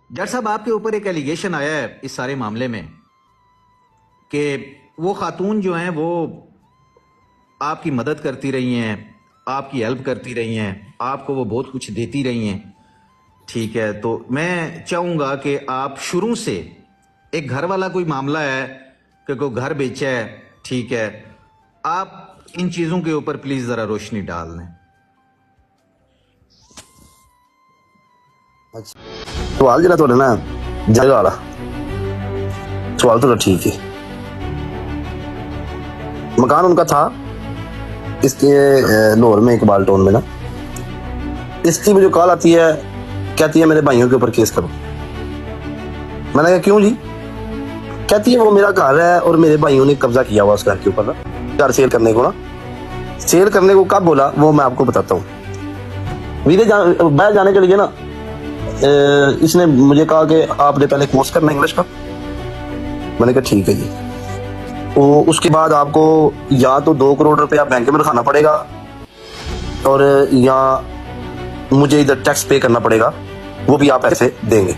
जज साहब, आपके ऊपर एक एलिगेशन आया है इस सारे मामले में कि वो खातून जो हैं वो आपकी मदद करती रही हैं, आपकी हेल्प करती रही हैं, आपको वो बहुत कुछ देती रही हैं। ठीक है, तो मैं चाहूँगा कि आप शुरू से, एक घर वाला कोई मामला है कि कोई घर बेचा है, ठीक है, आप इन चीज़ों के ऊपर प्लीज़ ज़रा रोशनी डाल दें। सवाल जरा थोड़ा ना जगह वाला सवाल तो ठीक है। मकान उनका था इसके लाहौर में, इकबाल टाउन में ना। इसकी मुझे कॉल आती है, कहती है मेरे भाइयों के ऊपर केस करो। मैंने कहा क्यों जी? कहती है वो मेरा घर है और मेरे भाइयों ने कब्जा किया हुआ उस घर के ऊपर ना, घर सेल करने को ना। सेल करने को कब बोला वो मैं आपको बताता हूँ। बाहर जाने के लिए ना इसने मुझे कहा कि आपने पहले कोर्स करना इंग्लिश का। मैंने कहा ठीक है जी। तो उसके बाद आपको या तो 2 करोड़ रुपया बैंक में रखाना पड़ेगा और या मुझे इधर टैक्स पे करना पड़ेगा, वो भी आप ऐसे देंगे।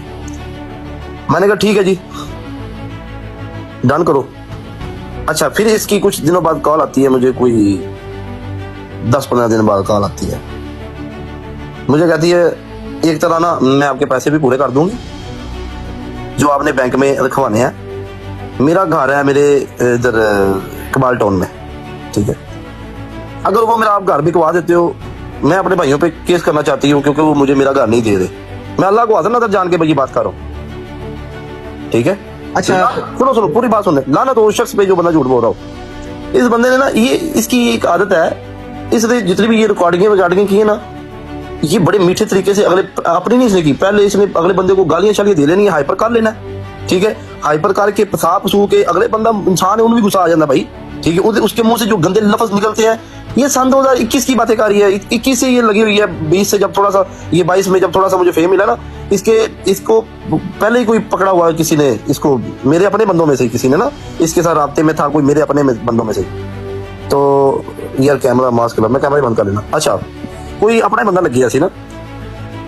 मैंने कहा ठीक है जी, डन करो। अच्छा, फिर इसकी कुछ दिनों बाद कॉल आती है मुझे, कोई 10-15 दिन बाद कॉल आती है। मुझे कहती है एक तरह ना मैं आपके पैसे भी पूरे कर दूंगी जो आपने बैंक में रखवाने हैं। मेरा घर है मेरे इधर इकबाल टाउन में, ठीक है। अगर वो मेरा आप घर भी कवा देते हो, मैं अपने भाइयों पे केस करना चाहती हूँ क्योंकि वो मुझे मेरा घर नहीं दे रहे। मैं अल्लाह को हाज़िर नज़र जान के भाई बात कर रहा हूँ, ठीक है। अच्छा सुनो पूरी बात सुन ले। लाना तो उस शख्स पे जो बंदा झूठ बोल रहा हो। इस बंदे ने ना, ये इसकी एक आदत है, इसने जितनी भी ये रिकॉर्डिंग की है ना, ये बड़े मीठे तरीके से, अगले अपनी नहीं इसने की, पहले इसने अगले बंदे को गालियां शालियां दे लेनी है, हाइपर कर लेना, ठीक है। हाइपर करके पसाप पसू के अगले बंदा इंसान है उनमें भी गुस्सा आ जाता भाई, ठीक है। उसके मुंह से जो गंदे लफ्ज निकलते हैं। ये सन 2021 की बातें कर रही है, 21 से ये लगी हुई है। 20 से जब थोड़ा सा, ये 22 में जब थोड़ा सा मुझे फेम मिला ना, इसको पहले ही कोई पकड़ा हुआ किसी ने, इसको मेरे अपने बंदों में से किसी ने ना इसके साथ राब्ते में था, कोई मेरे अपने बंदों में से। तो यार कैमरा मास्क, मैं कैमरा बंद कर लेना। अच्छा, कोई अपना बंदा लग गया सी ना,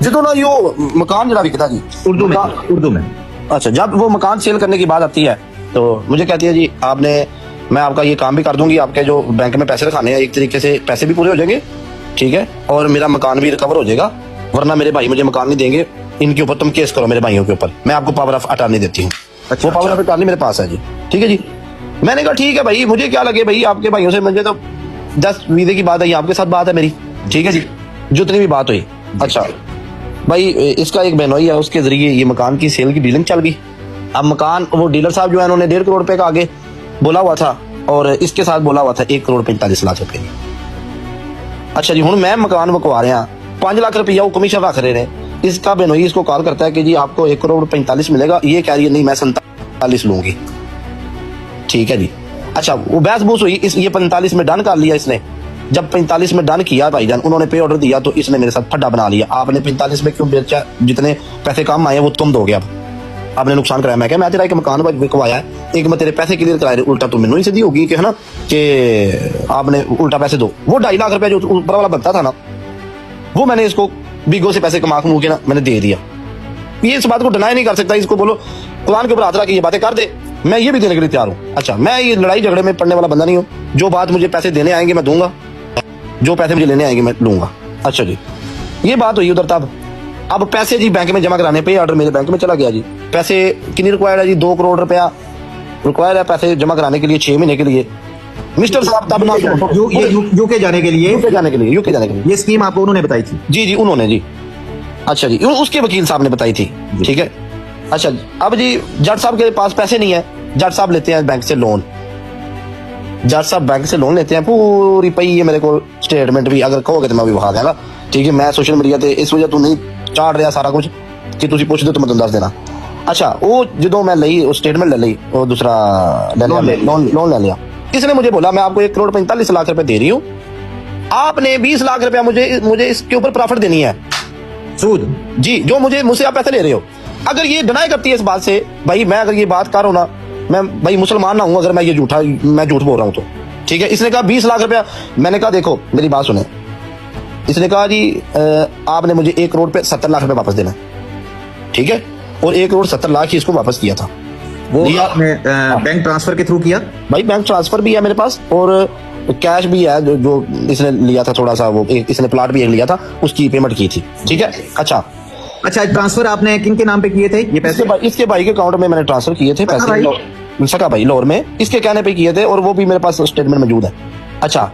जो ना यो मकान जरा बिकता जी उर्दू में। अच्छा, जब वो मकान सेल करने की बात आती है तो मुझे कहती है जी मैं आपका ये काम भी कर दूंगी, आपके जो बैंक में पैसे रखाने हैं एक तरीके से पैसे भी पूरे हो जाएंगे, ठीक है, और मेरा मकान भी रिकवर हो जाएगा, वरना मेरे भाई मुझे मकान नहीं देंगे, इनके ऊपर तुम केस करो मेरे भाइयों के ऊपर, मैं आपको पावर ऑफ अटॉर्नी देती हूँ। अच्छा, वो पावर ऑफ अटॉर्नी मेरे पास है जी, ठीक है जी। मैंने कहा ठीक है भाई, मुझे क्या लगे भाई आपके भाइयों से, मुझे तो 10 वीज़े की बात है, आपके साथ बात है मेरी, ठीक है जी, जितनी भी बात हुई। अच्छा भाई, इसका एक बहनोई है, उसके जरिए ये मकान की सेल की डीलिंग चल गई। अब मकान, वो डीलर साहब जो है उन्होंने 1.5 करोड़ रुपए का आगे बोला हुआ था और इसके साथ बोला हुआ था 1,45,00,000 रुपए। अच्छा जी, हूँ मैं मकान बकवा रहे हैं, 5 लाख रुपया वो कमीशन रख रहे हैं। इसका बहनोई इसको कॉल करता है कि जी आपको 1,45,00,000 मिलेगा। ये कह रही है नहीं मैं 47 लूंगी, ठीक है जी। अच्छा, वो बहस बूस हुई, ये 45 में डन कर लिया इसने। जब 45 में डन किया भाईजान, उन्होंने पे ऑर्डर दिया तो इसने मेरे साथ फड्डा बना लिया। आपने 45 में क्यों बेचा? जितने पैसे कम आए वो तुम दोगे, अब आपने नुकसान कराया। मैं क्या, मैं तेरा एक मकान बिकवाया है, एक मैं तेरे पैसे क्लियर कराए, उल्टा तुम मैनू ही सीधी होगी कि है ना कि आपने उल्टा पैसे दो। वो 2.5 लाख रुपया जो ऊपर वाला बनता था ना, वो मैंने इसको बीगो से पैसे कमा के ना मैंने दे दिया। ये इस बात को डिनाई नहीं कर सकता। इसको बोलो कुरान के ऊपर हाथ रख के ये बातें कर दे, मैं ये भी देने के लिए तैयार हूँ। अच्छा, मैं ये लड़ाई झगड़े में पड़ने वाला बंदा नहीं हूँ। जो बात मुझे पैसे देने आएंगे मैं दूंगा, जो पैसे मुझे लेने आएंगे मैं लूंगा। अच्छा जी, ये बात हुई उधर। तब अब पैसे जी बैंक में जमा कराने पे ऑर्डर मेरे बैंक में चला गया जी। पैसे कितनी रिक्वायर्ड है जी? 2 करोड़ रुपया रिक्वायर्ड है पैसे जमा कराने के लिए 6 महीने के लिए। मिस्टर साहब तब ना यूके जाने के लिए ये स्कीम आपको उन्होंने बताई थी? जी जी, उन्होंने जी। अच्छा जी, उसके वकील साहब ने बताई थी, ठीक है। अच्छा, अब जी जज साहब के पास पैसे नहीं है, जज साहब लेते हैं बैंक से लोन। जज साहब बैंक से लोन लेते हैं, पूरी पई है मेरे को स्टेटमेंट भी, अगर कहोगे तो मैं भी बहा देगा, ठीक है। मैं सोशल मीडिया ते इस वजह तो नहीं चाड़ रहा सारा कुछ कि तुम पुछ दो तो मैं तुम दस देना। अच्छा, वो जो मैं ली वो स्टेटमेंट ले ली, वो दूसरा लोन ले लिया। इसने मुझे बोला मैं आपको 1,45,00,000 रुपए दे रही हूँ, आपने 20 लाख रुपया मुझे इसके ऊपर प्रॉफिट देनी है, सूद जी, जो मुझसे आप पैसे ले रहे हो। अगर ये डिनाई करती है इस बात से, भाई मैं अगर ये बात कर रहा हूँ ना, मैं भाई मुसलमान ना हूं अगर मैं झूठ बोल रहा हूं तो, ठीक है। इसने कहा 20 लाख रुपया। मैंने कहा देखो मेरी बात सुने। इसने कहा जी आपने मुझे 1 करोड़ पे 70 लाख रुपए वापस देना, ठीक है। और 1,70,00,000 ही इसको वापस किया था। वो आपने बैंक ट्रांसफर के थ्रू किया? भाई बैंक ट्रांसफर भी है मेरे पास और कैश भी है, जो इसने लिया था थोड़ा सा, वो इसने प्लाट भी एक लिया था, उसकी पेमेंट की थी। ठीक है। अच्छा, ट्रांसफर आपने किन के नाम पे किए थे ये पैसे? इसके भाई के अकाउंट में मैंने ट्रांसफर किए थे पैसे, सका भाई लाहौर में, इसके कहने पे किए थे और वो भी मेरे पास स्टेटमेंट मौजूद है। अच्छा,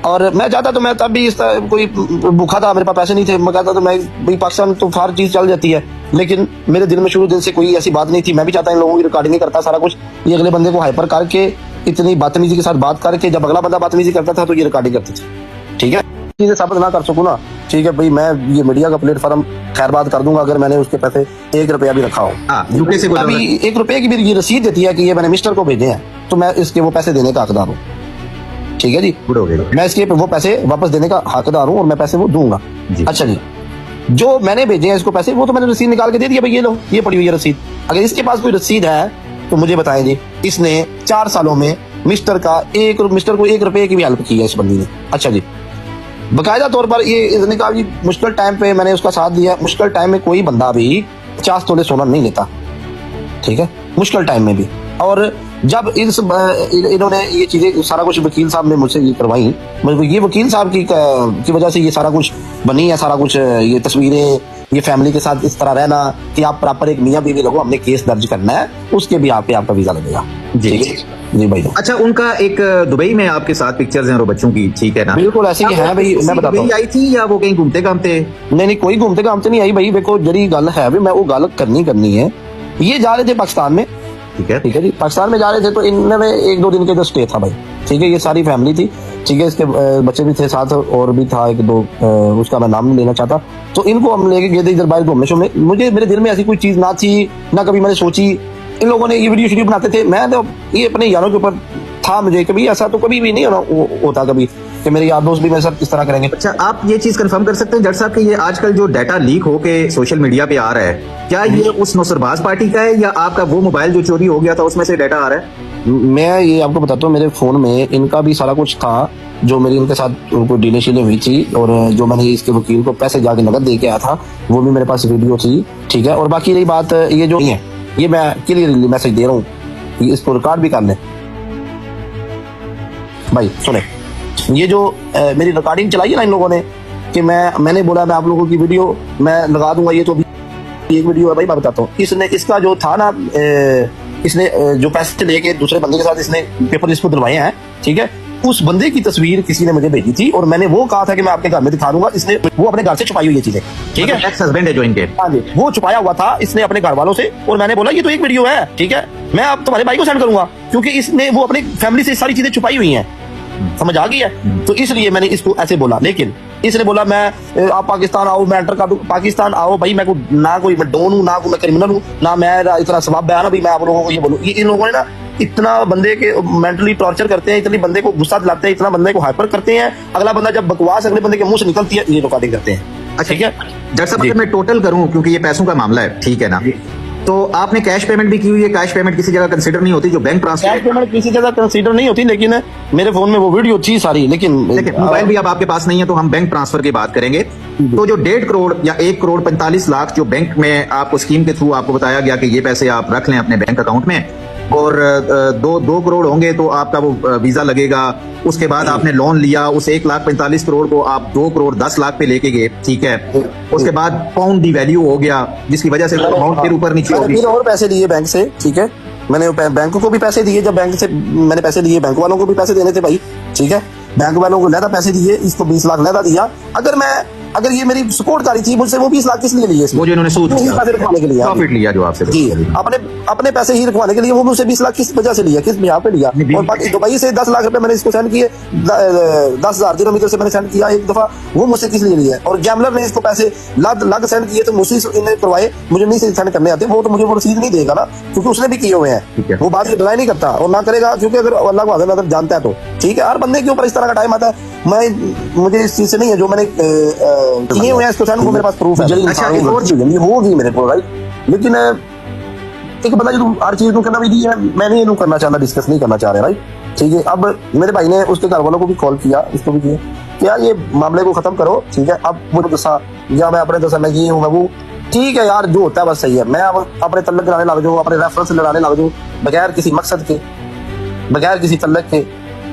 और मैं चाहता तो मैं तब भी इस कोई भूखा था, मेरे पास पैसे नहीं थे, मैं कहता तो मैं भाई पाकिस्तान तो हर चीज चल जाती है, लेकिन मेरे दिल में शुरू दिन से कोई ऐसी बात नहीं थी। मैं भी चाहता इन लोगों की रिकॉर्डिंग करता सारा कुछ, ये अगले बंदे को हाइपर करके इतनी बदतमीजी के साथ बात करके, जब अगला बंदा बदतमीजी करता था तो ये रिकॉर्डिंग करते थे। ठीक है, चीजें साबित ना कर सकूं ना, ठीक है भाई, मैं ये मीडिया का प्लेटफॉर्म खैर बात कर दूंगा अगर मैंने उसके पैसे 1 रुपया भी रखा हो। यूके से अभी 1 रुपये की भी ये रसीद देती है कि ये मैंने मिस्टर को भेजे हैं, तो मैं इसके वो पैसे देने का हकदार हूँ। ठीक है जी, मैं इसके वो पैसे वापस देने का हकदार हूँ और मैं पैसे वो दूंगा। अच्छा जी, जो मैंने भेजे हैं इसको पैसे, वो तो मैंने रसीद निकाल के दे दिया भाई, ये लो, ये पड़ी हुई है रसीद। अगर इसके पास कोई रसीद है तो मुझे बताएं जी। इसने 4 सालों में मिस्टर को 1 रुपये की भी हेल्प की है इस बंदी ने। अच्छा जी, बकायदा तौर पर ये इसने कहा जी मुश्किल टाइम पे मैंने उसका साथ दिया। मुश्किल टाइम में कोई बंदा भी 50 तोले सोना नहीं लेता, ठीक है, मुश्किल टाइम में भी। और जब इन्होंने ये चीजें सारा कुछ वकील साहब ने मुझसे ये करवाई, ये वकील साहब की वजह से ये सारा कुछ बनी है, सारा कुछ ये तस्वीरें, ये फैमिली के साथ इस तरह रहना कि आप प्रॉपर एक मियां बीवी लगो, हमने केस दर्ज करना है, उसके भी आप पे आपका वीजा लगेगा। जी भाई। अच्छा, उनका एक दुबई में आपके साथ पिक्चर्स हैं और बच्चों की, ठीक है ना? बिल्कुल ऐसे ही है भाई, मैं बताता हूँ। आई थी या वो कहीं घूमते घामते? नहीं, कोई घूमते घामते नहीं आई भाई। देखो जरी गल है मैं वो गल करनी है। ये जा रहे थे पाकिस्तान में, ठीक है जी, पाकिस्तान में जा रहे थे तो इनमें 1-2 दिन के जो स्टे था भाई, ठीक है, ये सारी फैमिली थी, ठीक है, इसके बच्चे भी थे साथ और भी था 1-2, उसका मैं नाम नहीं लेना चाहता। तो इनको हम लेके गए थे इधर बाहर घूमने शूमने। मुझे मेरे दिल में ऐसी कोई चीज ना थी, ना कभी मैंने सोची। इन लोगों ने ये वीडियो बनाते थे, मैं तो ये अपने यारों के ऊपर था, मुझे कभी ऐसा तो कभी भी नहीं होता कभी कि मेरे यार दोस्त भी मेरे साथ किस तरह करेंगे। अच्छा, आप ये चीज कंफर्म कर सकते हैं जज साहब कि ये आजकल जो डाटा लीक होके सोशल मीडिया पे आ रहा है, क्या ये उस नौसरबाज पार्टी का है या आपका वो मोबाइल जो चोरी हो गया था उसमें से डाटा आ रहा है? मैं ये आपको बताता हूँ, मेरे फोन में इनका भी सारा कुछ था, जो मेरी इनके साथ उनको डीले शीले हुई थी, और जो मैंने इसके वकील को पैसे जाके नकद दे के आया था वो भी मेरे पास वीडियो थी। ठीक है, और बाकी रही बात ये जो है, ये मैं क्लियरली मैसेज दे रहा हूँ, इसको रिकॉर्ड भी कर लें भाई। सुने, ये जो मेरी रिकॉर्डिंग चलाई है ना इन लोगों ने कि मैंने बोला मैं आप लोगों की वीडियो मैं लगा दूंगा, ये तो एक वीडियो है भाई, मैं बताता हूँ। इसने इसका जो था ना, इसने जो पैसे लेके दूसरे बंदे के साथ इसने पेपर इसको दिलवाए हैं, ठीक है, उस बंदे की तस्वीर किसी ने मुझे भेजी थी और मैंने वो कहा था कि मैं आपके घर में दिखा दूंगा। इसने वो अपने घर से छुपाई हुई ये चीजें, ठीक है, एक्स हस्बैंड है जो इनके, हाँ जी, वो छुपाया हुआ था इसने अपने घर वालों से। और मैंने बोला ये तो एक वीडियो है, ठीक है, मैं आप तुम्हारे भाई को सेंड करूंगा, क्योंकि इसने वो अपनी फैमिली से सारी चीजें छुपाई हुई हैं, समझ आ गई है। तो इसलिए मैंने इसको ऐसे बोला, लेकिन इसने बोला मैं आप पाकिस्तान आओ, मैं एंटर कर दूं, पाकिस्तान आओ भाई, मैं ना कोई मैं डॉन हूं, ना कोई मैं क्रिमिनल हूं, ना मैं इतना सवाब है ना भाई मैं आप लोगों को ये बोलूं। ये इन लोगों ने ना इतना बंदे के मेंटली टॉर्चर करते हैं, इतनी बंदे को गुस्सा दिलाते हैं, इतना बंदे को हाइपर करते हैं, अगला बंदा जब बकवास अगले बंदे के मुंह से निकलती है ये रिकॉर्डिंग करते हैं। अच्छा, ठीक है डॉक्टर साहब, अगर मैं टोटल करूं, क्योंकि ये पैसों का मामला है, ठीक है ना, तो आपने कैश पेमेंट भी की हुई है? कैश पेमेंट किसी जगह कंसीडर नहीं होती, जो बैंक ट्रांसफर कैश पेमेंट किसी जगह कंसीडर नहीं होती, लेकिन मेरे फोन में वो वीडियो थी सारी, लेकिन मोबाइल भी अब आपके पास नहीं है, तो हम बैंक ट्रांसफर की बात करेंगे। तो जो 1.5 करोड़ या 1,45,00,000 जो बैंक में आपको स्कीम के थ्रू आपको बताया गया कि ये पैसे आप रख लें अपने बैंक अकाउंट में, और 2 करोड़ होंगे तो आपका वो वीजा लगेगा। उसके बाद आपने लोन लिया, उस 1,45,00,000 करोड़ को आप 2 करोड़ 10 लाख पे लेके गए, ठीक है। उसके बाद पाउंड डिवैल्यू हो गया, जिसकी वजह से अमाउंट फिर ऊपर नीचे हो गई। और पैसे लिए बैंक से, ठीक है, मैंने बैंक को भी पैसे दिए, जब बैंक से मैंने पैसे लिए, बैंक वालों को भी पैसे देने थे भाई, ठीक है, बैंक वालों को लहदा पैसे दिए, इसको 20 लाख लहदा दिया। अगर ये मेरी सपोर्ट करी थी मुझसे, वो 20 लाख किस लिए लिए? वो जो इन्होंने सूद रखवाने के लिए प्रॉफिट लिया, जो आपसे जी अपने पैसे ही रखवाने के लिए, वो मुझसे 20 लाख किस वजह से लिया, किस बिहार पे लिया? और बाकी दुबई से 10 लाख रुपए मैंने इसको सेंड किए, 10,000 दिरहम से मैंने सेंड किया एक दफा, वो मुझसे किस लिए लिया? और गैमलर ने इसको पैसे लग सेंड किए, तो मुझसे इन्हें करवाए, मुझे नहीं सेंड करने आते, वो तो मुझे वो रसीद नहीं देगा ना, क्योंकि उसने भी किए हुए हैं, वो बात डिनाई नहीं करता और ना करेगा, क्योंकि अगर अल्लाह को आज़म नज़र जानता है तो ठीक है। हर बंदे के ऊपर इस तरह का टाइम आता है, मुझे इस चीज से नहीं है, जो मैंने किए हुए हैं इसको को मेरे पास प्रूफ है, होगी मेरे को राइट। लेकिन एक बंदा जो हर चीज को करना भी दी है, मैं नहीं करना चाहता, डिस्कस नहीं करना चाह रहा राइट, ठीक है। अब मेरे भाई ने उसके घर वालों को भी कॉल किया, इसको भी किया, क्या ये मामले को खत्म करो, ठीक है। अब मुझे दसा या मैं अपने दसा मैं ये हूँ मैं वो, ठीक है यार, जो होता है बस सही है। मैं अब अपने तल्लक लड़ाने लग जाऊँ, अपने रेफरेंस लड़ाने लग जाऊँ, बगैर किसी मकसद के, बगैर किसी तल्लक के,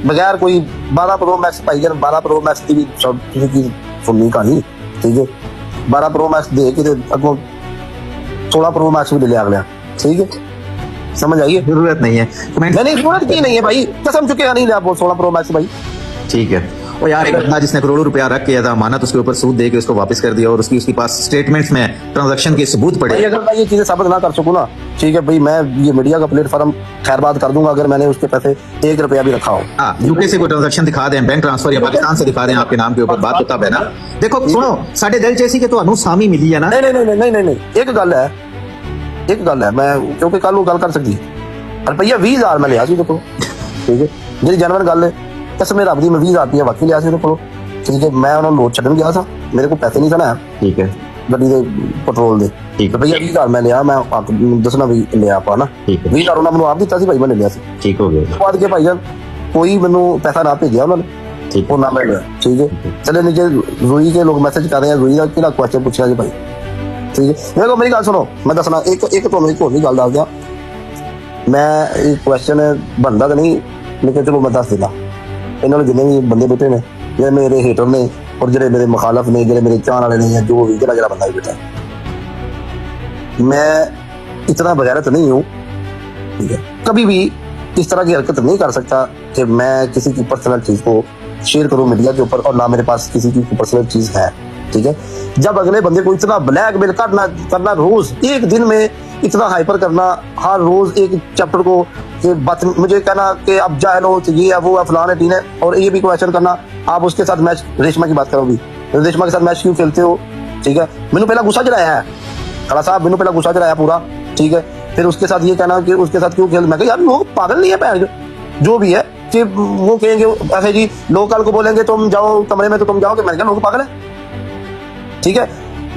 बगैर कोई 12 प्रो मैक्स पाई जान, 12 प्रो मैक्स की भी की सुननी कहानी, ठीक है। 12 प्रो मैक्स दे के अगो 16 प्रो मैक्स भी ले अगला, ठीक है, समझ आइए। जरूरत नहीं है कमेंट, नहीं जरूरत की नहीं है भाई, कसम चुके नहीं ले आप 16 प्रो मैक्स भाई। ठीक है। और यार एक बंदा जिसने करोड़ों रुपया रख किया था अमानत, उसके ऊपर सूद दे के उसको वापस कर दिया और उसके पास स्टेटमेंट्स में ट्रांजैक्शन के सबूत पड़े। भाई अगर मैं ये चीजें साबित ना कर सकूं ना, ठीक है भाई, मैं ये मीडिया का प्लेटफॉर्म खैरबाद कर दूंगा अगर मैंने उसके पैसे 1 रुपया भी रखा हो। हाँ, यूके से कोई ट्रांजैक्शन दिखा दें, बैंक ट्रांसफर, या पाकिस्तान से दिखा दें आपके नाम के ऊपर, बात तो तब है ना। देखो सुनो, साढ़े दिल चेसी के तो सामी मिली है ना। नहीं नहीं नहीं नहीं नहीं नहीं, एक गल है, एक गल है, मैं क्योंकि कल वो गल कर सकती रुपया 20,000 मैं लिया, देखो ठीक है, जी जनवन गल है, कसम रब दी मैं 20,000 रुपया बाकी लिया, ठीक है। मैं उन्होंने लोड छड्डन गया था, मेरे को पैसे नहीं थे ना, ठीक है, गड्डी दे पेट्रोल दे, ठीक है भैया 20,000 मैं लिया, मैं दसना भी लिया आपा ना, 20,000 उन्होंने मैंने आप दिता सी भाई, मैं ले लिया सी, ठीक हो गया। बाद के भाई जान कोई मैनू पैसा ना भेजा उन्होंने, ठीक है ना, मैं लिया, ठीक है। चले नीचे रूई के लोग मैसेज कर रहे हैं, रूई का किहड़ा क्वेश्चन पूछा जी भाई, ठीक है। देखो मेरी गल सुनो, मैं दसना एक तुहानू एक होर भी गल दस दियां, मैं एक क्वेश्चन बनता तो नहीं, लेकिन चलो मैं दस देना, इन्होंने जिन्ने भी बंदे बैठे ने, जो मेरे हेटर ने और जो मेरे मुखालफ ने, जो मेरे चाहने वाले ने, जो भी जरा बंदा भी बैठा है, मैं इतना बगैरत नहीं हूँ, ठीक है, कभी भी इस तरह की हरकत नहीं कर सकता कि मैं किसी की पर्सनल चीज को शेयर करूं मीडिया के ऊपर, और ना मेरे पास किसी की पर्सनल चीज है, ठीक है। जब अगले बंदे को इतना ब्लैकमेल करना रोज एक दिन में इतना हाइपर करना, हर रोज एक चैप्टर को कि बात मुझे कहना कि अब जाहिल हो, ये है वो है फलान है टीन है, और ये भी क्वेश्चन करना आप उसके साथ मैच, रेशमा की बात करो भी, रेशमा के साथ मैच क्यों खेलते हो, ठीक है। मैंने पहला गुस्सा चढ़ाया है खड़ा साहब, मैंने पहला गुस्सा चढ़ाया पूरा, ठीक है। फिर उसके साथ ये कहना कि उसके साथ क्यों खेल, मैं यार वो पागल नहीं है पैर जो भी है, कि वो कहेंगे ऐसे जी, लोग कल को बोलेंगे तुम जाओ कमरे में तो तुम जाओगे, मैंने कहा लोग पागल है, ठीक है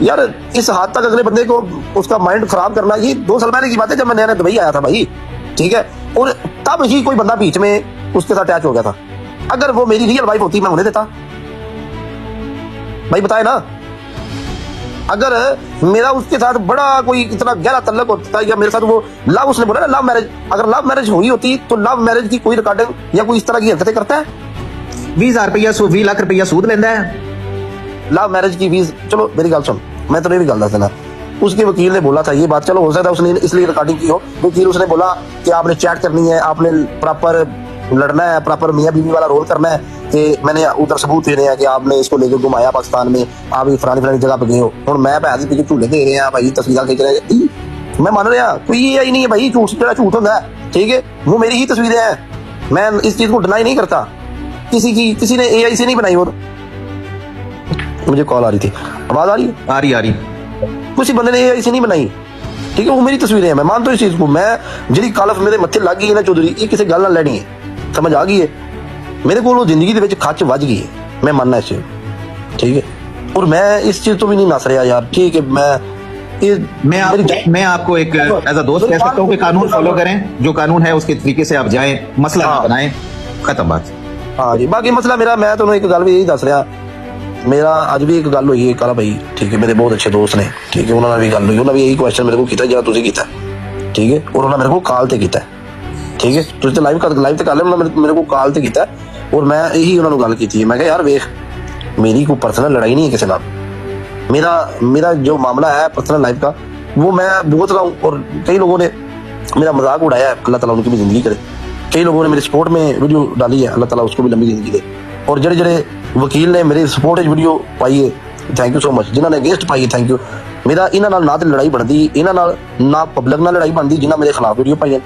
यार। इस हाथ तक अगले बंदे को उसका माइंड खराब करना, ये 2 साल पहले की बात है जब मैं नया दुबई आया था भाई, ठीक है, और तब ही कोई बंदा बीच में उसके साथ अटैच हो गया था। अगर वो मेरी रियल वाइफ होती मैं उन्हें देता भाई, बताए ना, अगर मेरा उसके साथ बड़ा कोई इतना गहरा तल्लक होता या मेरे साथ वो लव, उसने बोला ना लव मैरिज, अगर लव मैरिज हुई होती तो लव मैरिज की कोई रिकॉर्डिंग या कोई इस तरह की हरकतें करता है। 20,000 रुपया 20 लाख रुपया सूद लेंदा है लव मैरिज की 20, चलो मेरी गल सुन, मैं तो ये भी गल दस देना, उसके वकील ने बोला था ये बात, चलो हो सकता है उसने इसलिए रिकॉर्डिंग की हो, वकील उसने बोला कि आपने चैट करनी है, आपने प्रॉपर लड़ना है, प्रॉपर मियां बीवी वाला रोल करना है, कि मैंने उधर सबूत देने हैं कि आपने इसको लेकर घुमाया पाकिस्तान में, आप फलानी जगह पे गए हो, और मैं पैसे पीछे झूले दे रहे हैं भाई, तस्वीर खींच रहे हैं, मैं मान रहा कोई ये ही नहीं है भाई, झूठ होता है, ठीक है, वो मेरी ही तस्वीरें हैं, मैं इस चीज को डिनाई नहीं करता, किसी ने AI से नहीं बनाई। और मुझे कॉल आ रही थी, आवाज आ रही किसी बंदे ने AI से नहीं बनाई, ठीक है, वो मेरी तस्वीरें हैं, मैं मानता हूं इस चीज को। मैं जी कलफ मेरे मत्थे लग गई है ना चौधरी, ये किसी गल ना लैनी है, समझ आ गई है, मेरे को जिंदगी के खच वज गई है, मैं मानना इस चीज, ठीक है, और मैं इस चीज तो भी नहीं नस रहा यार, ठीक है। मैं आपको एक एज अ दोस्त कह सकता हूँ कि कानून फॉलो करें, जो कानून है उसके तरीके से आप जाएं, मसला ना बनाएं, खत्म बात। हाँ जी, बाकी मसला मेरा, मैं तो एक गल भी यही दस रहा, मेरा आज भी एक गल हुई है कल भाई, ठीक है, मेरे बहुत अच्छे दोस्त ने, ठीक है, उन्होंने भी गल हुई, उन्होंने भी यही क्वेश्चन मेरे को किया जरा तुझे किया, ठीक है, और उन्होंने मेरे को कॉल ते किया, ठीक है, तुझे तो लाइव ते कर ले, उन्होंने मेरे को कॉल ते किया, और मैं यही उन्होंने गल की थी, मैं कहा यार वेख मेरी कोई पर्सनल लड़ाई नहीं है किसी नाल, मेरा जो मामला है पर्सनल लाइफ का वो मैं भुगत रहा हूँ, और कई लोगों ने मेरा मजाक उड़ाया है, अल्लाह ताला उनकी भी जिंदगी करे, कई लोगों ने मेरे सपोर्ट में वीडियो डाली है, अल्लाह ताला उसको भी लंबी जिंदगी दे, और जड़े वकील ने मेरे सपोर्ट वीडियो पाई है, थैंक यू सो मच, जिन्होंने अगेंस्ट पाई है थैंक यू। मेरा इन्हां नाल ना तो लड़ाई बनती, इन्हां नाल ना पब्लिक नाल लड़ाई बनती जिन्हां मेरे खिलाफ वीडियो पाई है,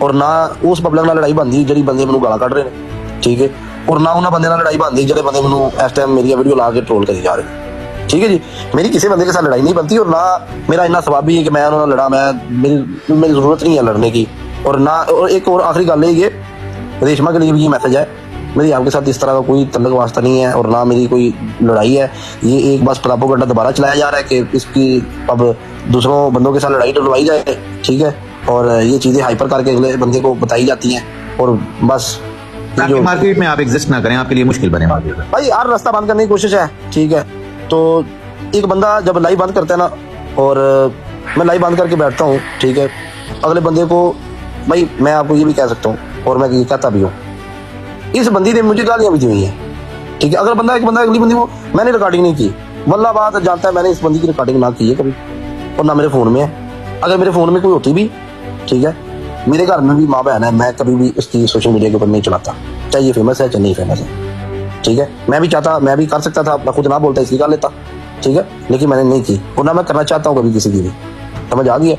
और ना उस पब्लिक नाल लड़ाई बनती जिहड़ी बंदे मैनूं गालां कढ रहे हैं, ठीक है, और ना उन्हां बंदे नाल लड़ाई बनती जिहड़े बंदे मैनूं इस टाइम मेरी वीडियो ला के ट्रोल करी जा रहे हैं, ठीक है जी। मेरी किसी बंदे के साथ लड़ाई नहीं बनती, और ना मेरा इन्ना सवाब है कि मैं उन्होंने लड़ा, मेरी जरूरत नहीं है लड़ने की, और ना, और एक और आखिरी गल ये रेशमा के लिए भी ये मैसेज है, मेरी आपके साथ इस तरह का कोई तल्लक वास्ता नहीं है, और ना मेरी कोई लड़ाई है, ये एक बस प्रोपेगेंडा दोबारा चलाया जा रहा है कि इसकी अब दूसरों बंदों के साथ लड़ाई डलवाई जाए, ठीक है, और ये चीजें हाइपर करके अगले बंदे को बताई जाती हैं, और बस ताकि मार्केट में आप एग्जिस्ट ना करें, आपके लिए मुश्किल बने मार्केट में। भाई हर रास्ता बंद करने की कोशिश है, ठीक है, तो एक बंदा जब लाइव बंद करता है ना, और मैं लाइव बंद करके बैठता हूँ, ठीक है। अगले बंदे को भाई मैं आपको ये भी कह सकता हूँ और मैं ये कहता भी हूँ, इस बंदी ने मुझे गालियां भी दी हुई हैं, ठीक है। अगर बंदा एक बंदा अगली बंदी को, मैंने रिकॉर्डिंग नहीं की, वल्ला बात जानता है मैंने इस बंदी की रिकॉर्डिंग ना की है कभी, और ना मेरे फोन में है। अगर मेरे फोन में कोई होती भी, ठीक है, मेरे घर में भी माँ बहन है, मैं कभी भी उसकी सोशल मीडिया के ऊपर नहीं चलाता, चाहे ये फेमस है चाहे नहीं फेमस है, ठीक है। मैं भी चाहता, मैं भी कर सकता था, मैं खुद ना बोलता इसलिए कर लेता, ठीक है, लेकिन मैंने नहीं की और ना मैं करना चाहता हूँ कभी किसी की भी, समझ आ गई है।